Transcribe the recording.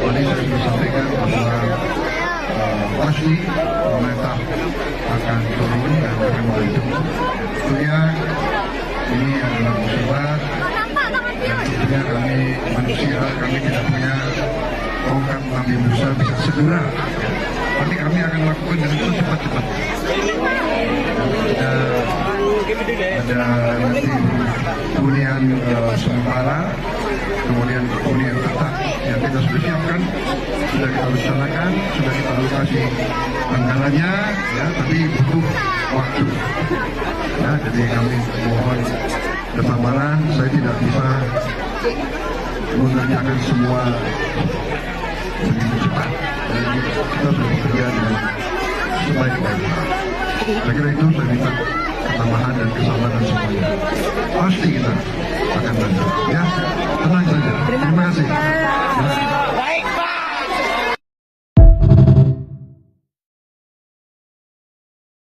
Tadi saya sudah sampaikan bahwa pasti pemerintah akan turun dan akan membantu. Tentunya ini adalah musibah. Tentunya kami manusia, kami tidak punya tongkat Nabi Musa bisa segera. Tapi kami akan lakukan dengan itu cepat-cepat. Ada nanti hunian sementara, kemudian hunian tetap yang kita sudah siapkan, sudah kita rencanakan, sudah kita alokasi anggarannya, ya, tapi butuh waktu. Ya, jadi kami mohon kesabaran. Saya tidak bisa mengerjakan semua begitu cepat. Jadi kita sudah bekerja dengan sebaik-baiknya. Saya kira itu saya minta ketambahan dan kesabaran semuanya. Pasti kita akan bantu. Ya, tenang saja. Terima kasih.